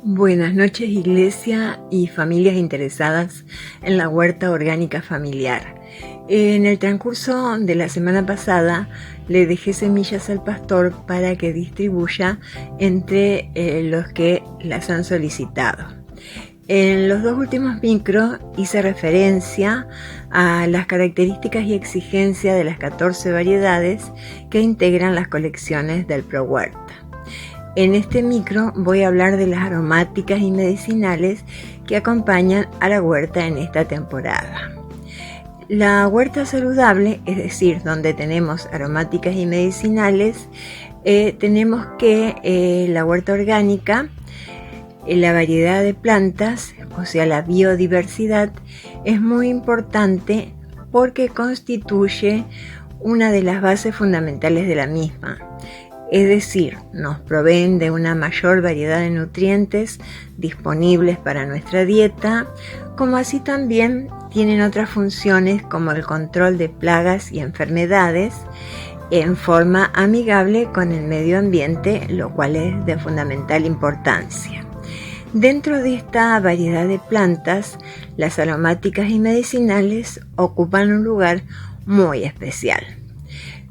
Buenas noches, Iglesia y familias interesadas en la huerta orgánica familiar. En el transcurso de la semana pasada le dejé semillas al pastor para que distribuya entre los que las han solicitado. En los dos últimos micros hice referencia a las características y exigencias de las 14 variedades que integran las colecciones del ProHuerta. En este micro voy a hablar de las aromáticas y medicinales que acompañan a la huerta en esta temporada. La huerta saludable, es decir, donde tenemos aromáticas y medicinales, tenemos que la huerta orgánica, la variedad de plantas, o sea, la biodiversidad, es muy importante porque constituye una de las bases fundamentales de la misma. Es decir, nos proveen de una mayor variedad de nutrientes disponibles para nuestra dieta, como así también tienen otras funciones como el control de plagas y enfermedades en forma amigable con el medio ambiente, lo cual es de fundamental importancia. Dentro de esta variedad de plantas, las aromáticas y medicinales ocupan un lugar muy especial.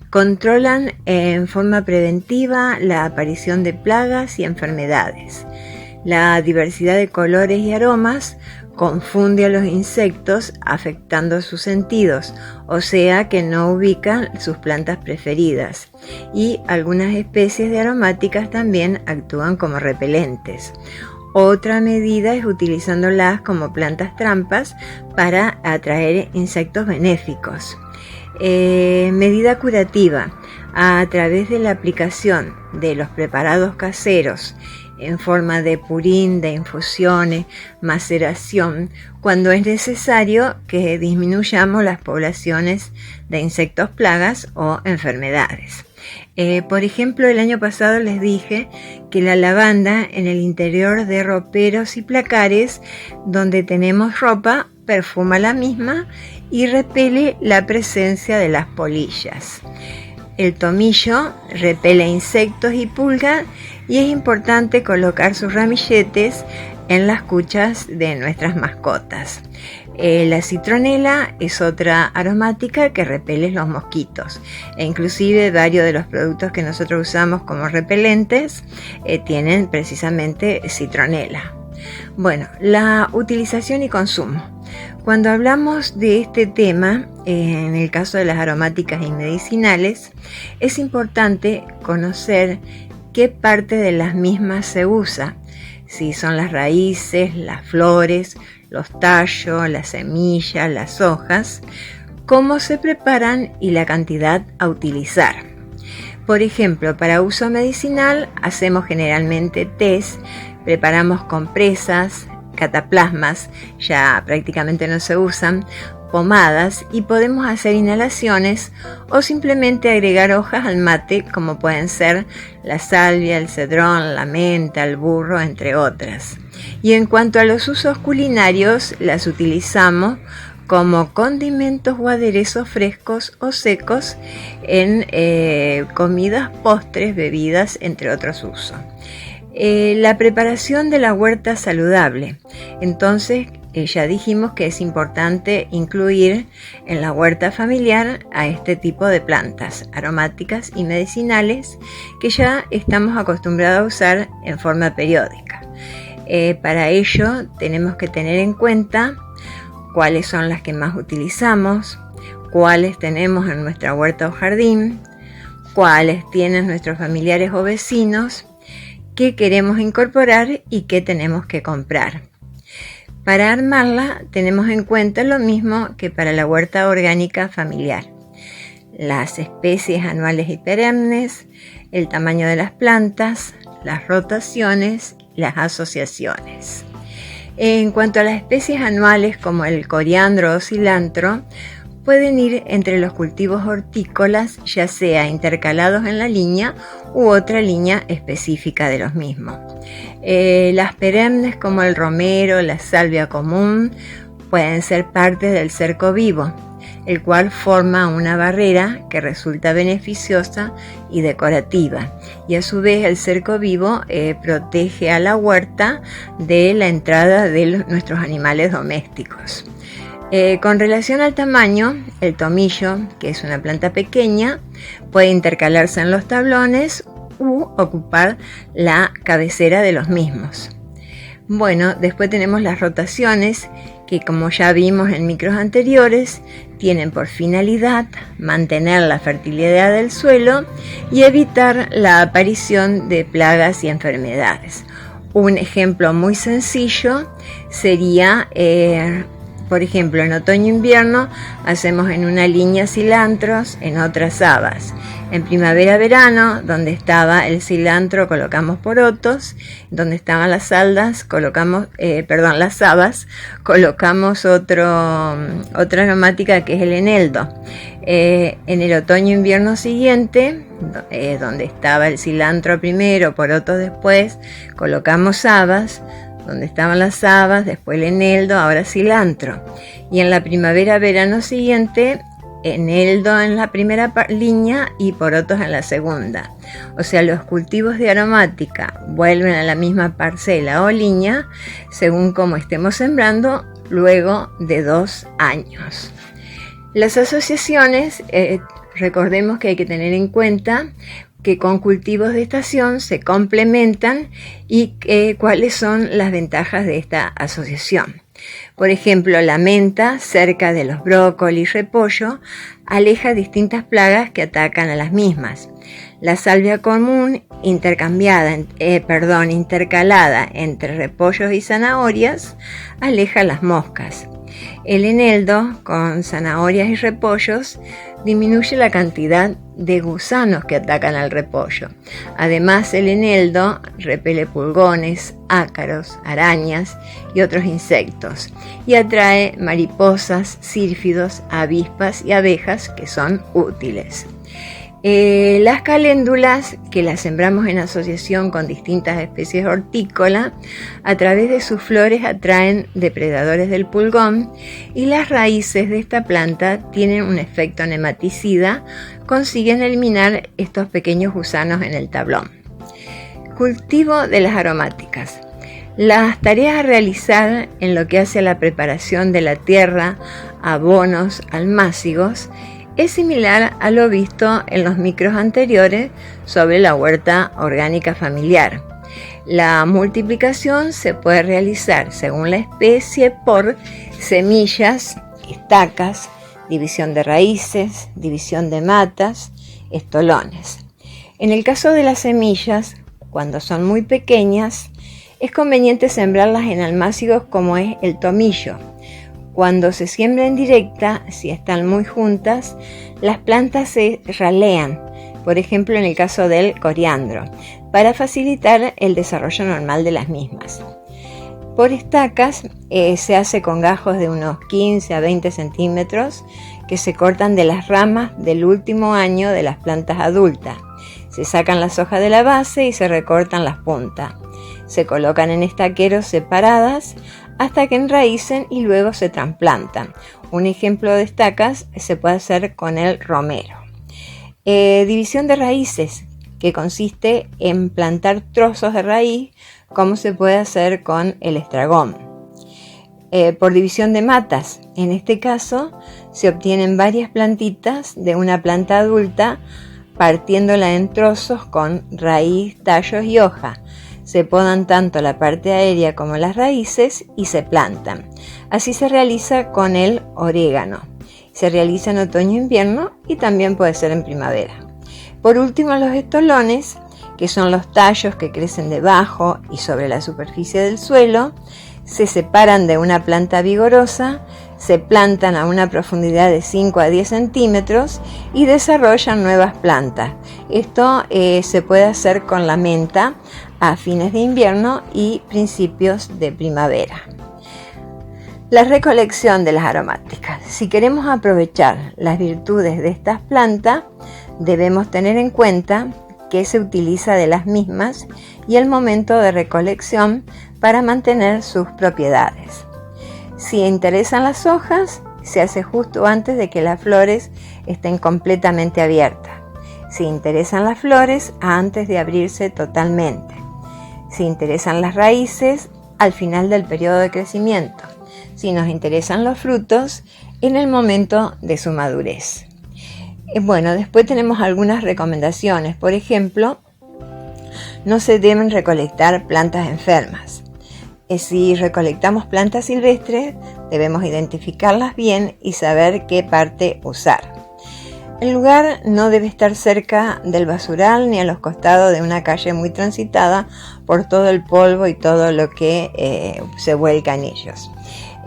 Controlan en forma preventiva la aparición de plagas y enfermedades. La diversidad de colores y aromas confunde a los insectos afectando sus sentidos, o sea que no ubican sus plantas preferidas. Y algunas especies de aromáticas también actúan como repelentes. Otra medida es utilizándolas como plantas trampas para atraer insectos benéficos. Medida curativa: a través de la aplicación de los preparados caseros en forma de purín, de infusiones, maceración, cuando es necesario que disminuyamos las poblaciones de insectos plagas o enfermedades. Por ejemplo, el año pasado les dije que la lavanda en el interior de roperos y placares donde tenemos ropa perfuma la misma y repele la presencia de las polillas. El tomillo repele insectos y pulgas y es importante colocar sus ramilletes en las cuchas de nuestras mascotas. La citronela es otra aromática que repele los mosquitos e inclusive varios de los productos que nosotros usamos como repelentes tienen precisamente citronela. Bueno, la utilización y consumo. Cuando hablamos de este tema, en el caso de las aromáticas y medicinales, es importante conocer qué parte de las mismas se usa, si son las raíces, las flores, los tallos, las semillas, las hojas, cómo se preparan y la cantidad a utilizar. Por ejemplo, para uso medicinal hacemos generalmente tés, preparamos compresas, cataplasmas, ya prácticamente no se usan, pomadas, y podemos hacer inhalaciones o simplemente agregar hojas al mate, como pueden ser la salvia, el cedrón, la menta, el burro, entre otras. Y en cuanto a los usos culinarios, las utilizamos como condimentos o aderezos frescos o secos en comidas, postres, bebidas, entre otros usos. La preparación de la huerta saludable. Entonces, ya dijimos que es importante incluir en la huerta familiar a este tipo de plantas aromáticas y medicinales que ya estamos acostumbrados a usar en forma periódica. Para ello tenemos que tener en cuenta cuáles son las que más utilizamos, cuáles tenemos en nuestra huerta o jardín, cuáles tienen nuestros familiares o vecinos, qué queremos incorporar y qué tenemos que comprar. Para armarla tenemos en cuenta lo mismo que para la huerta orgánica familiar: las especies anuales y perennes, el tamaño de las plantas, las rotaciones, las asociaciones. En cuanto a las especies anuales como el coriandro o cilantro, pueden ir entre los cultivos hortícolas, ya sea intercalados en la línea u otra línea específica de los mismos. Las perennes como el romero, la salvia común, pueden ser parte del cerco vivo. el cual forma una barrera que resulta beneficiosa y decorativa. Y a su vez el cerco vivo protege a la huerta de la entrada de nuestros animales domésticos. Con relación al tamaño, el tomillo, que es una planta pequeña, puede intercalarse en los tablones u ocupar la cabecera de los mismos. Bueno, después tenemos las rotaciones, que como ya vimos en micros anteriores, tienen por finalidad mantener la fertilidad del suelo y evitar la aparición de plagas y enfermedades. Un ejemplo muy sencillo sería, por ejemplo, en otoño-invierno hacemos en una línea cilantros, en otras habas. En primavera-verano, donde estaba el cilantro, colocamos porotos. Donde estaban las habas, colocamos otra aromática que es el eneldo. En el otoño-invierno siguiente, donde estaba el cilantro primero, porotos después, colocamos habas. Donde estaban las habas, después el eneldo, ahora cilantro. Y en la primavera-verano siguiente, eneldo en la primera línea y porotos en la segunda. O sea, los cultivos de aromática vuelven a la misma parcela o línea según como estemos sembrando luego de 2 años. Las asociaciones, recordemos que hay que tener en cuenta que con cultivos de estación se complementan y cuáles son las ventajas de esta asociación. Por ejemplo, la menta, cerca de los brócoli y repollo, aleja distintas plagas que atacan a las mismas. La salvia común, intercalada entre repollos y zanahorias, aleja las moscas. El eneldo, con zanahorias y repollos, disminuye la cantidad de gusanos que atacan al repollo. Además, el eneldo repele pulgones, ácaros, arañas y otros insectos, y atrae mariposas, sílfidos, avispas y abejas que son útiles. Las caléndulas, que las sembramos en asociación con distintas especies hortícolas, a través de sus flores atraen depredadores del pulgón, y las raíces de esta planta tienen un efecto nematicida, consiguen eliminar estos pequeños gusanos en el tablón. Cultivo de las aromáticas. Las tareas a realizar en lo que hace a la preparación de la tierra, abonos, almácigos, es similar a lo visto en los micros anteriores sobre la huerta orgánica familiar. La multiplicación se puede realizar según la especie por semillas, estacas, división de raíces, división de matas, estolones. En el caso de las semillas, cuando son muy pequeñas, es conveniente sembrarlas en almácigos como es el tomillo. Cuando se siembra en directa, si están muy juntas, las plantas se ralean, por ejemplo en el caso del coriandro, para facilitar el desarrollo normal de las mismas. Por estacas se hace con gajos de unos 15 a 20 centímetros que se cortan de las ramas del último año de las plantas adultas. Se sacan las hojas de la base y se recortan las puntas. Se colocan en estaqueros separadas hasta que enraícen y luego se trasplantan. Un ejemplo de estacas se puede hacer con el romero. División de raíces, que consiste en plantar trozos de raíz, como se puede hacer con el estragón. Por división de matas, en este caso se obtienen varias plantitas de una planta adulta, partiéndola en trozos con raíz, tallos y hoja. Se podan tanto la parte aérea como las raíces y se plantan. Así se realiza con el orégano. Se realiza en otoño-invierno y también puede ser en primavera. Por último, los estolones, que son los tallos que crecen debajo y sobre la superficie del suelo, se separan de una planta vigorosa, se plantan a una profundidad de 5 a 10 centímetros y desarrollan nuevas plantas. Esto se puede hacer con la menta a fines de invierno y principios de primavera. La recolección de las aromáticas. Si queremos aprovechar las virtudes de estas plantas, debemos tener en cuenta qué se utiliza de las mismas y el momento de recolección para mantener sus propiedades. Si interesan las hojas, se hace justo antes de que las flores estén completamente abiertas. Si interesan las flores, antes de abrirse totalmente. Si interesan las raíces, al final del periodo de crecimiento. Si nos interesan los frutos, en el momento de su madurez. Bueno, después tenemos algunas recomendaciones. Por ejemplo, no se deben recolectar plantas enfermas. Si recolectamos plantas silvestres, debemos identificarlas bien y saber qué parte usar. El lugar no debe estar cerca del basural ni a los costados de una calle muy transitada por todo el polvo y todo lo que se vuelca en ellos.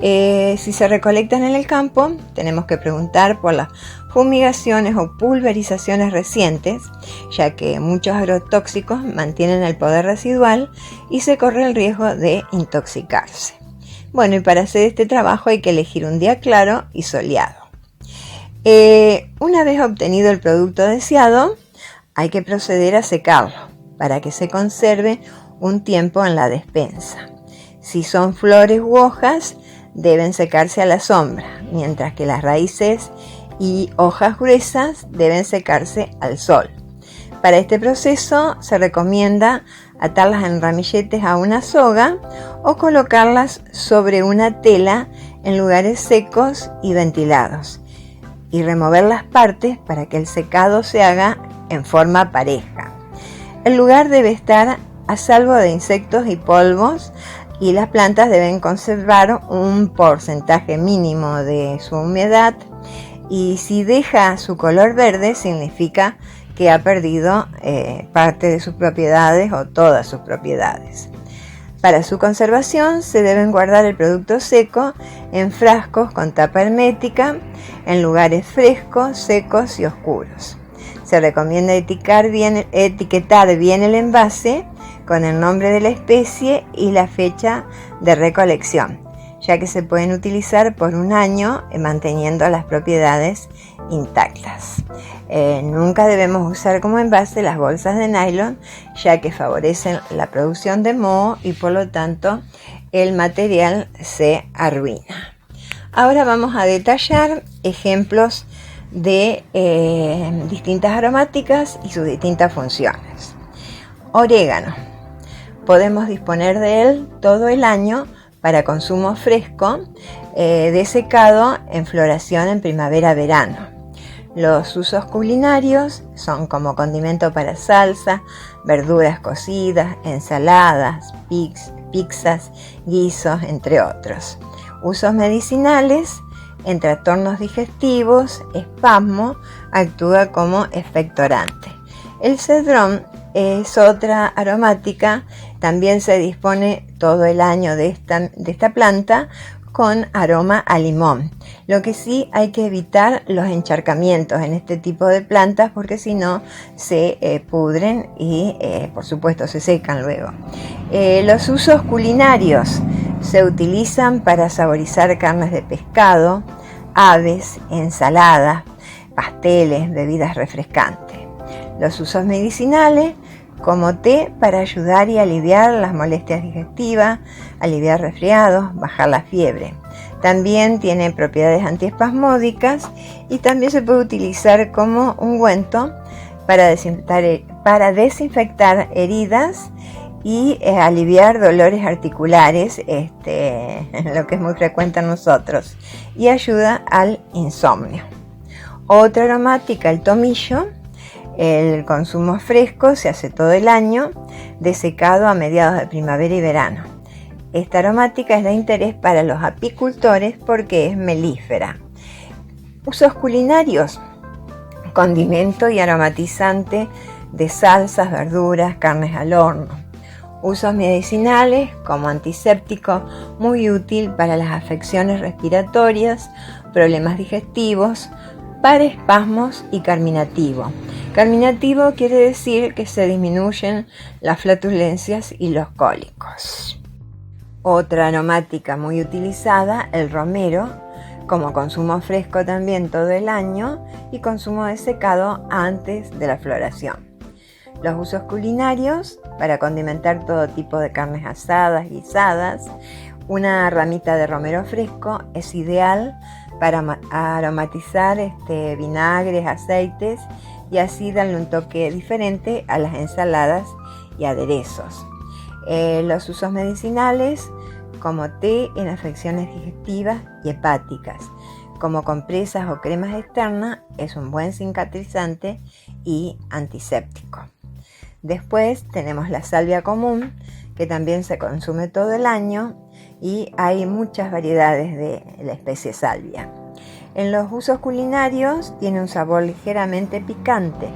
Si se recolectan en el campo, tenemos que preguntar por las fumigaciones o pulverizaciones recientes, ya que muchos agrotóxicos mantienen el poder residual y se corre el riesgo de intoxicarse. Bueno, y para hacer este trabajo hay que elegir un día claro y soleado. Una vez obtenido el producto deseado, hay que proceder a secarlo para que se conserve un tiempo en la despensa. Si son flores u hojas, deben secarse a la sombra, mientras que las raíces y hojas gruesas deben secarse al sol. Para este proceso se recomienda atarlas en ramilletes a una soga o colocarlas sobre una tela en lugares secos y ventilados y remover las partes para que el secado se haga en forma pareja. El lugar debe estar a salvo de insectos y polvos y las plantas deben conservar un porcentaje mínimo de su humedad, y si deja su color verde significa que ha perdido parte de sus propiedades o todas sus propiedades. Para su conservación se deben guardar el producto seco en frascos con tapa hermética en lugares frescos, secos y oscuros. Se recomienda etiquetar bien el envase con el nombre de la especie y la fecha de recolección, ya que se pueden utilizar por un año manteniendo las propiedades intactas. Nunca debemos usar como envase las bolsas de nylon, ya que favorecen la producción de moho y por lo tanto el material se arruina. Ahora vamos a detallar ejemplos de distintas aromáticas y sus distintas funciones. Orégano. Podemos disponer de él todo el año para consumo fresco, de secado en floración en primavera-verano. Los usos culinarios son como condimento para salsa, verduras cocidas, ensaladas, pizzas, guisos, entre otros. Usos medicinales en trastornos digestivos, espasmo, actúa como expectorante. El cedrón es otra aromática, también se dispone todo el año de esta planta con aroma a limón. Lo que sí hay que evitar los encharcamientos en este tipo de plantas porque si no se pudren y por supuesto se secan luego. Los usos culinarios se utilizan para saborizar carnes de pescado, aves, ensaladas, pasteles, bebidas refrescantes. Los usos medicinales como té para ayudar y aliviar las molestias digestivas, aliviar resfriados, bajar la fiebre. También tiene propiedades antiespasmódicas y también se puede utilizar como ungüento para desinfectar heridas y aliviar dolores articulares, lo que es muy frecuente en nosotros, y ayuda al insomnio. Otra aromática, el tomillo. El consumo fresco se hace todo el año, de secado a mediados de primavera y verano. Esta aromática es de interés para los apicultores porque es melífera. Usos culinarios: condimento y aromatizante de salsas, verduras, carnes al horno. Usos medicinales como antiséptico, muy útil para las afecciones respiratorias, problemas digestivos, para espasmos y carminativo. Carminativo quiere decir que se disminuyen las flatulencias y los cólicos. Otra aromática muy utilizada, el romero, como consumo fresco también todo el año y consumo de secado antes de la floración. Los usos culinarios, para condimentar todo tipo de carnes asadas, guisadas. Una ramita de romero fresco es ideal para aromatizar vinagres, aceites y así darle un toque diferente a las ensaladas y aderezos. Los usos medicinales como té en afecciones digestivas y hepáticas, como compresas o cremas externas, es un buen cicatrizante y antiséptico. Después tenemos la salvia común, que también se consume todo el año y hay muchas variedades de la especie salvia. En los usos culinarios tiene un sabor ligeramente picante.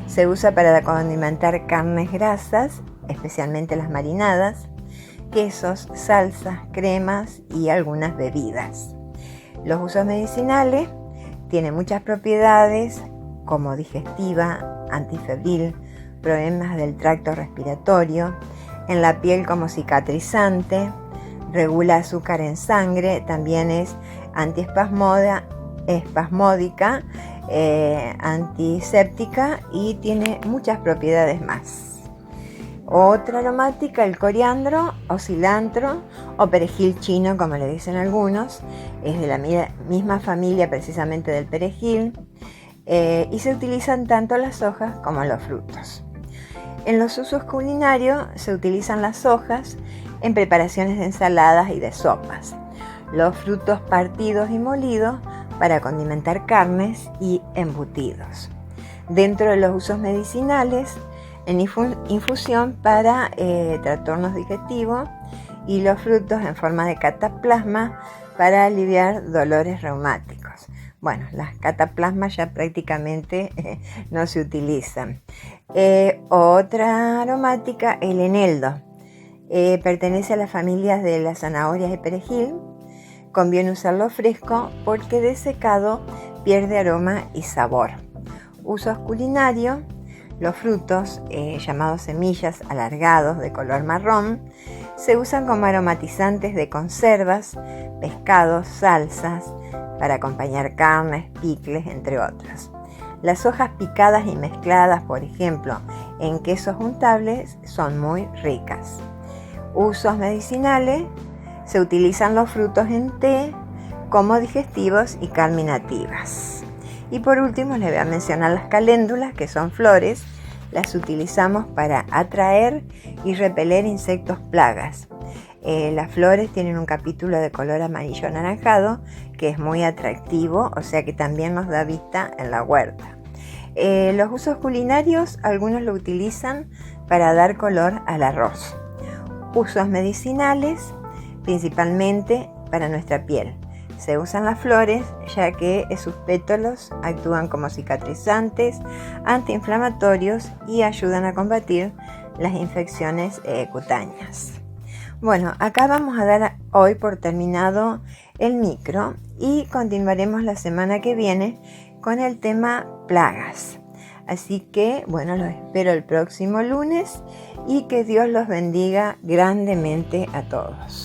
Se usa para condimentar carnes grasas, especialmente las marinadas, quesos, salsas, cremas y algunas bebidas. Los usos medicinales tienen muchas propiedades como digestiva, antifebril, problemas del tracto respiratorio, en la piel como cicatrizante, regula azúcar en sangre, también es antiespasmódica, antiséptica y tiene muchas propiedades más. Otra aromática, el coriandro o cilantro o perejil chino, como le dicen algunos, es de la misma familia precisamente del perejil y se utilizan tanto las hojas como los frutos. En los usos culinarios se utilizan las hojas en preparaciones de ensaladas y de sopas, los frutos partidos y molidos para condimentar carnes y embutidos. Dentro de los usos medicinales, en infusión para trastornos digestivos y los frutos en forma de cataplasma para aliviar dolores reumáticos. Bueno, las cataplasmas ya prácticamente no se utilizan. Otra aromática, el eneldo. Pertenece a las familias de las zanahorias y perejil. Conviene usarlo fresco porque desecado pierde aroma y sabor. Usos culinarios. Los frutos, llamados semillas alargados de color marrón, se usan como aromatizantes de conservas, pescados, salsas, para acompañar carnes, picles, entre otros. Las hojas picadas y mezcladas, por ejemplo, en quesos untables, son muy ricas. Usos medicinales, se utilizan los frutos en té como digestivos y carminativas. Y por último les voy a mencionar las caléndulas, que son flores. Las utilizamos para atraer y repeler insectos plagas. Las flores tienen un capítulo de color amarillo anaranjado que es muy atractivo, o sea que también nos da vista en la huerta. Los usos culinarios, algunos lo utilizan para dar color al arroz. Usos medicinales, principalmente para nuestra piel. Se usan las flores ya que sus pétalos actúan como cicatrizantes, antiinflamatorios y ayudan a combatir las infecciones cutáneas. Bueno, acá vamos a dar hoy por terminado el micro y continuaremos la semana que viene con el tema plagas. Así que, bueno, los espero el próximo lunes y que Dios los bendiga grandemente a todos.